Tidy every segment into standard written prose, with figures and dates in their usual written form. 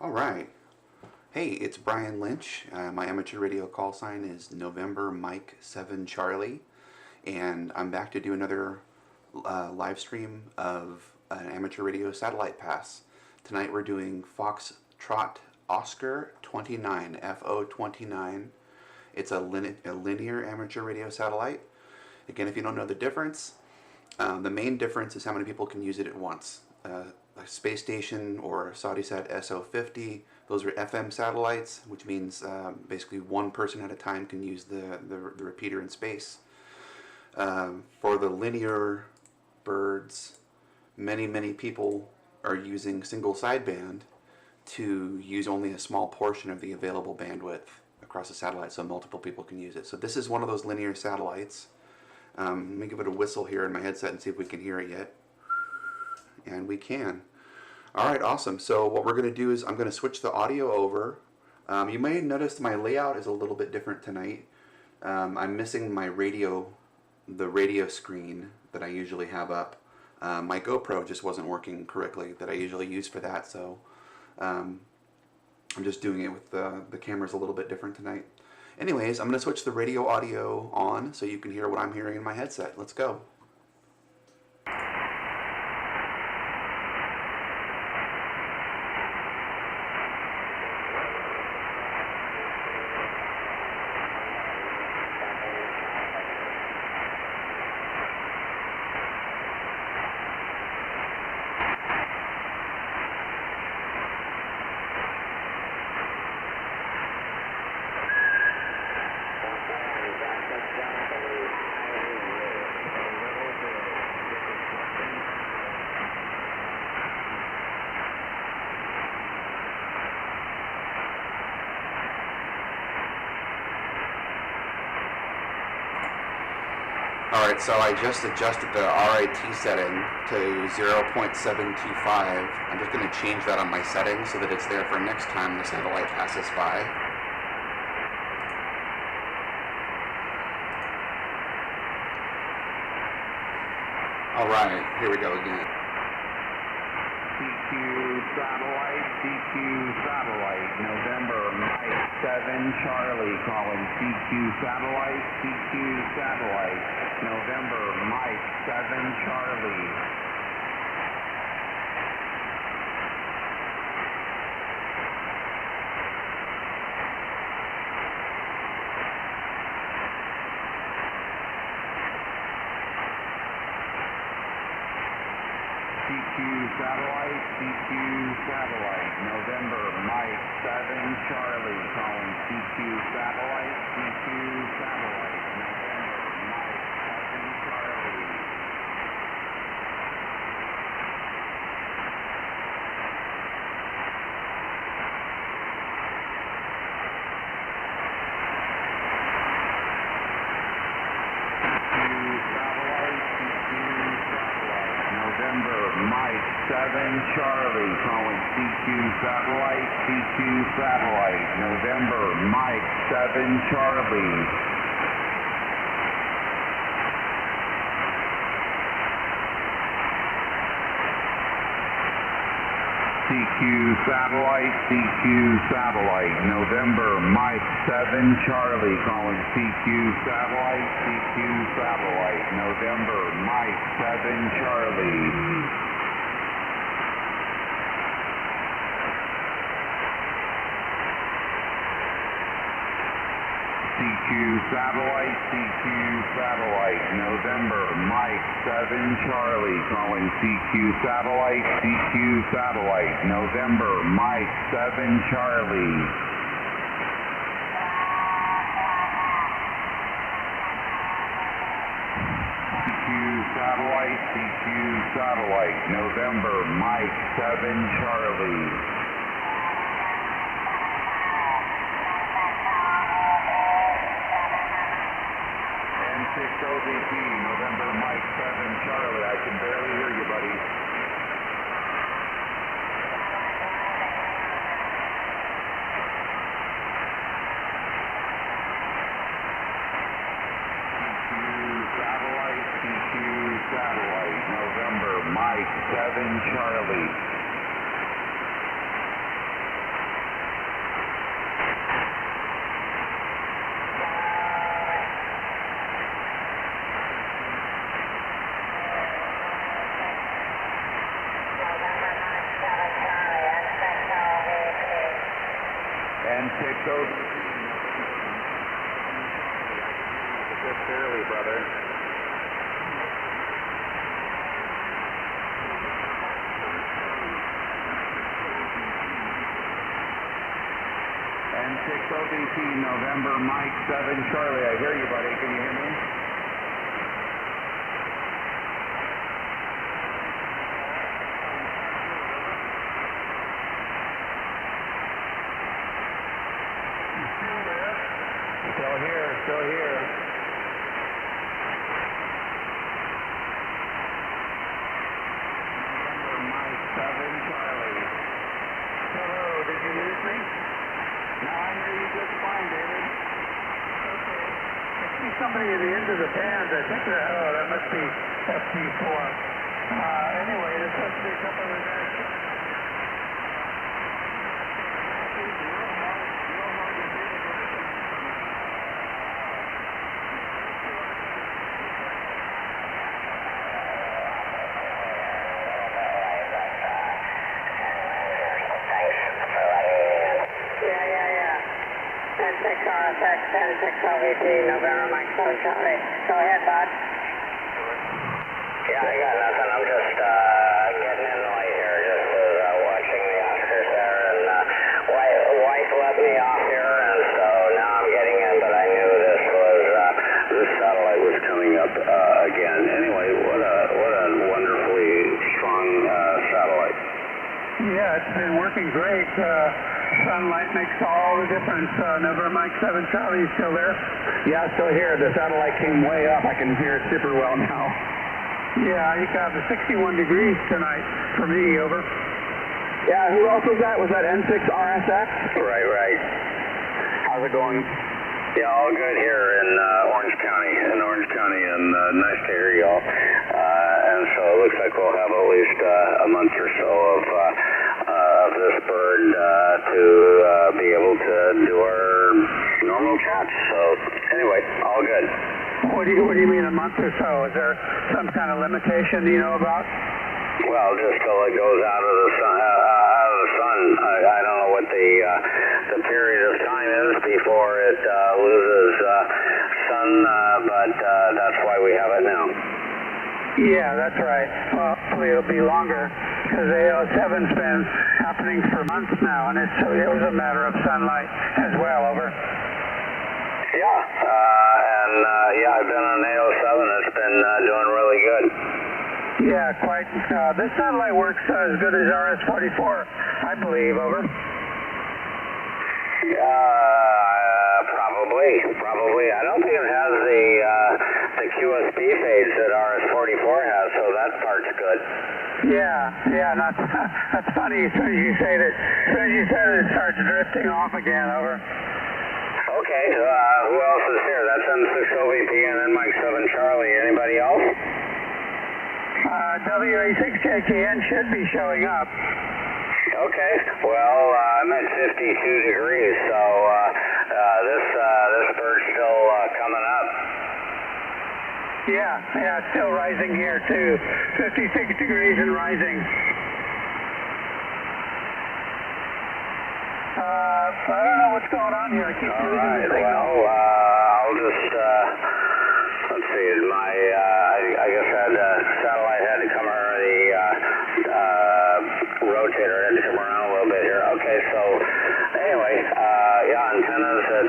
All right. Hey, it's Brian Lynch. My amateur radio call sign is November Mike 7 Charlie, and I'm back to do another live stream of an amateur radio satellite pass. Tonight we're doing Foxtrot Oscar 29, FO-29. It's a linear amateur radio satellite. Again, if you don't know the difference, the main difference is how many people can use it at once. A space station or SaudiSat SO50, those are FM satellites, which means basically one person at a time can use the repeater in space. For the linear birds, many people are using single sideband to use only a small portion of the available bandwidth across the satellite, so multiple people can use it. So this is one of those linear satellites. Let me give it a whistle here in my headset and see if we can hear it yet. And we can. Alright, awesome. So what we're going to do is I'm going to switch the audio over. You may notice my layout is a little bit different tonight. I'm missing my the radio screen that I usually have up. My GoPro just wasn't working correctly that I usually use for that, so I'm just doing it with the camera's a little bit different tonight. Anyways, I'm going to switch the radio audio on so you can hear what I'm hearing in my headset. Let's go. Alright, so I just adjusted the RIT setting to 0.725. I'm just going to change that on my settings so that it's there for next time the satellite passes by. Alright, here we go again. CQ satellite, November Mike 7 Charlie calling CQ satellite, November Mike 7 Charlie. CQ satellite, November Mike 7 Charlie calling CQ satellite, November Mike 7 Charlie. November Mike 7 Charlie calling CQ satellite, November Mike 7 Charlie. CQ satellite, November Mike 7 Charlie calling CQ satellite, November Mike 7 Charlie. CQ satellite, November Mike 7 Charlie calling CQ satellite, November Mike 7 Charlie. CQ satellite, November Mike 7 Charlie. OVP, November Mike 7 Charlie. I can barely hear you, buddy. CQ satellite, November Mike 7 Charlie. Just barely, brother. N6OBT, November, Mike 7 Charlie. I hear you, buddy. Can you hear me? Still here. November, Mike 7 Charlie. Hello, did you lose me? No, I hear you just fine, David. Okay. I see somebody at the end of the band. I think that must be FT4. Anyway, there's supposed to be a couple of guys. N6RSX, N6OVT, November, Mike 7 Charlie. Go ahead, bud. Yeah, I got nothing. I'm just getting in late here, just watching the Oscars there, and wife let me off here, and so now I'm getting in. But I knew this satellite was coming up again. Anyway, what a wonderfully strong satellite. Yeah, it's been working great. Sunlight makes all the difference. November, Mike 7 Charlie, you still there? Yeah, still here. The satellite came way up. I can hear it super well now. Yeah, you got the 61 degrees tonight for me, over. Yeah, who else was that? Was that N6RSX? Right. How's it going? Yeah, all good here in Orange County, and nice to hear y'all. And so it looks like we'll have at least a month or so of this bird to be able to do our normal chats. So anyway, all good. What do you mean a month or so? Is there some kind of limitation you know about? Well, just till it goes out of the sun. I don't know what the period of time is before it loses sun, but that's why we have it now. Yeah, that's right. Well, hopefully it'll be longer, because AO7's been happening for months now, and it was a matter of sunlight as well, over. Yeah, I've been on AO7. It's been doing really good. Yeah, quite. This satellite works as good as RS-44, I believe, over. Probably. I don't think it has the QSB fades that RS-44 has, so that part's good. Yeah, that's funny. As soon as you say that, as soon as you said it, it starts drifting off again, over. Okay, who else is here? That's N6OVP and then Mike 7 Charlie. Anybody else? WA6JKN should be showing up. Okay, well, I'm at 52 degrees, so this bird's still coming up. Yeah, it's still rising here too. 56 degrees and rising. I don't know what's going on here. I keep losing the signal. Well, I'll just, let's see, I guess satellite had to come around the rotator, had to come around a little bit here. Okay, so anyway, antennas at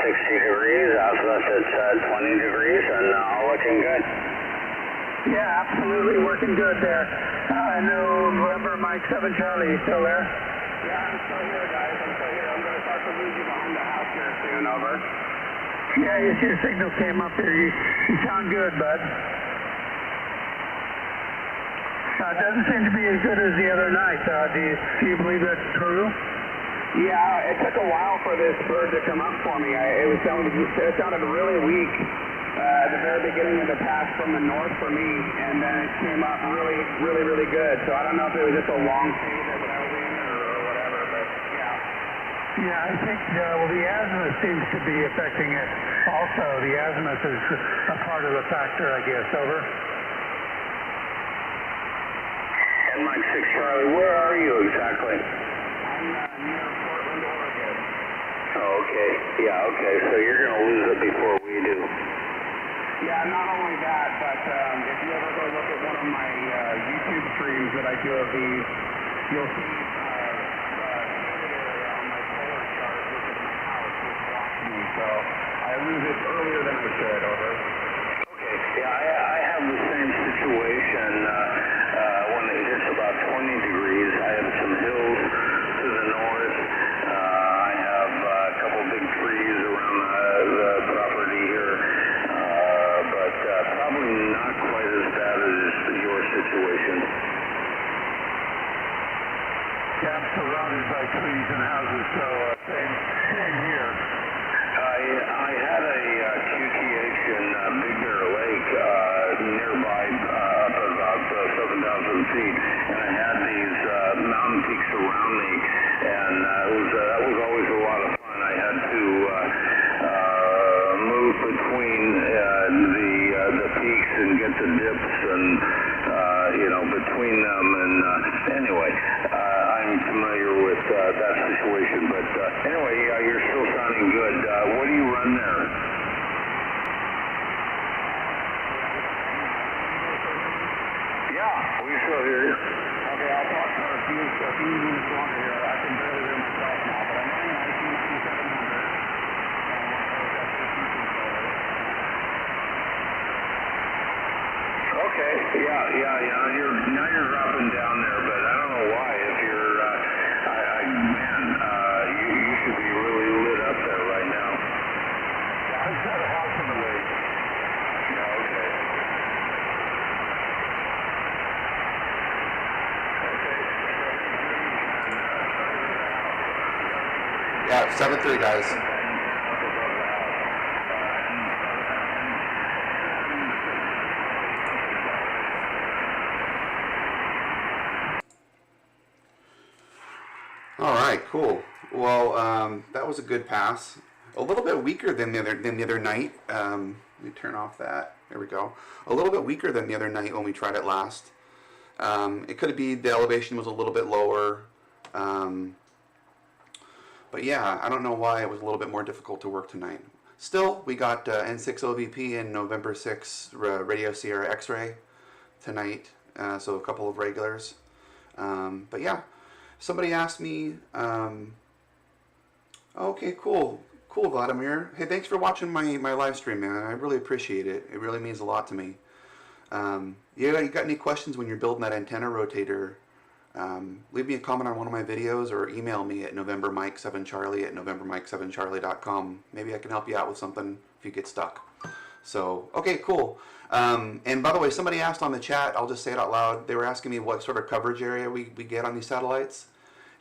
60 degrees, azimuth at 20 degrees, and all looking good. Yeah, absolutely working good there. November, Mike 7 Charlie, you still there? Yeah, I'm still here, guys. I'm still here. I'm going to start to lose you behind the house here soon, over. Yeah, your signal came up here. You sound good, bud. It doesn't seem to be as good as the other night. Do you believe that's true? Yeah, it took a while for this bird to come up for me. It sounded really weak at the very beginning of the pass from the north for me, and then it came up really good. So I don't know if it was just a long fade that I was in or whatever, but yeah. Yeah, I think the azimuth seems to be affecting it. Also, the azimuth is a part of the factor, I guess. Over. And Mike 6 Charlie, where are you exactly? I'm near Portland, Oregon. Oh, okay. Yeah, okay. So you're going to lose it before we do. Yeah, not only that, but if you ever go look at one of my YouTube streams that I do of these, you'll see on my solar chart, which is my house, which blocks me. So I lose it earlier than I should, over. Okay, yeah, I have the same situation when it hits about 20 degrees. I have some hills to the north. I have a couple big trees around the property here, but probably not quite as bad as your situation. Yeah, I'm surrounded by trees and houses, so same here. I had a QTH in Big Bear Lake nearby, up at about 7,000 feet, and I had these mountain peaks around me, and that was always a lot of fun. I had to move between the peaks and get the dips, and between them. And anyway, I'm familiar with that situation. But anyway, you're still sounding good. What do you run there? Yeah, we still hear you. Okay, I'll talk for a few minutes longer here. I can barely hear myself now, but I'm running IC9700. Okay, yeah. Now you're dropping down there, but I don't know why. If you're, you should be really lit up there right now. Yeah, I just had a house in the way. Yeah, okay. Yeah, 7-3, guys. All right, cool. Well, that was a good pass. A little bit weaker than the other night. Let me turn off that. There we go. A little bit weaker than the other night when we tried it last. It could be the elevation was a little bit lower. But yeah, I don't know why it was a little bit more difficult to work tonight. Still, we got N6 OVP and November 6 Radio Sierra X-Ray tonight. So a couple of regulars. But yeah. Somebody asked me, okay, cool, Vladimir. Hey, thanks for watching my live stream, man. I really appreciate it. It really means a lot to me. You got any questions when you're building that antenna rotator? Leave me a comment on one of my videos or email me at novembermike7charlie@novembermike7charlie.com. Maybe I can help you out with something if you get stuck. So, okay, cool. And by the way, somebody asked on the chat, I'll just say it out loud, they were asking me what sort of coverage area we get on these satellites.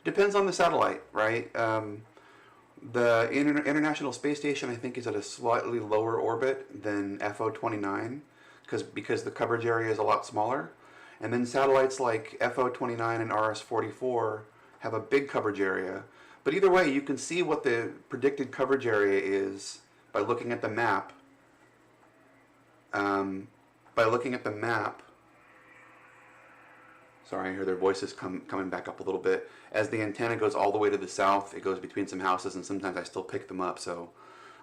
Depends on the satellite, right? The International Space Station, I think, is at a slightly lower orbit than FO-29 because the coverage area is a lot smaller. And then satellites like FO-29 and RS-44 have a big coverage area. But either way, you can see what the predicted coverage area is by looking at the map. Sorry, I hear their voices coming back up a little bit. As the antenna goes all the way to the south, it goes between some houses, and sometimes I still pick them up, so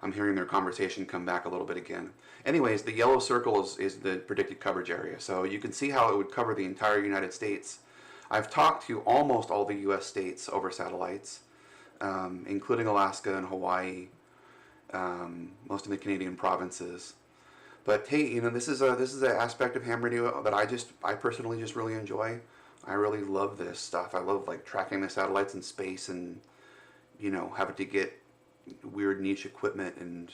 I'm hearing their conversation come back a little bit again. Anyways, the yellow circle is the predicted coverage area, so you can see how it would cover the entire United States. I've talked to almost all the U.S. states over satellites, including Alaska and Hawaii, most of the Canadian provinces. But hey, this is an aspect of ham radio that I personally just really enjoy. I really love this stuff. I love like tracking the satellites in space and having to get weird niche equipment and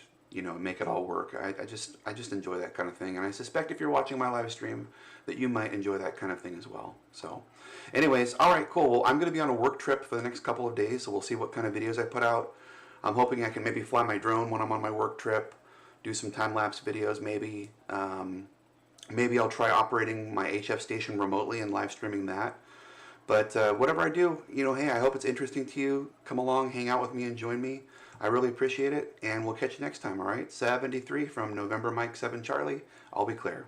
make it all work. I just enjoy that kind of thing, and I suspect if you're watching my live stream that you might enjoy that kind of thing as well. So anyways, all right, cool. Well, I'm going to be on a work trip for the next couple of days, so we'll see what kind of videos I put out. I'm hoping I can maybe fly my drone when I'm on my work trip, do some time-lapse videos maybe. Maybe I'll try operating my HF station remotely and live streaming that. But whatever I do, hey, I hope it's interesting to you. Come along, hang out with me, and join me. I really appreciate it, and we'll catch you next time, all right? 73 from November Mike 7 Charlie. I'll be clear.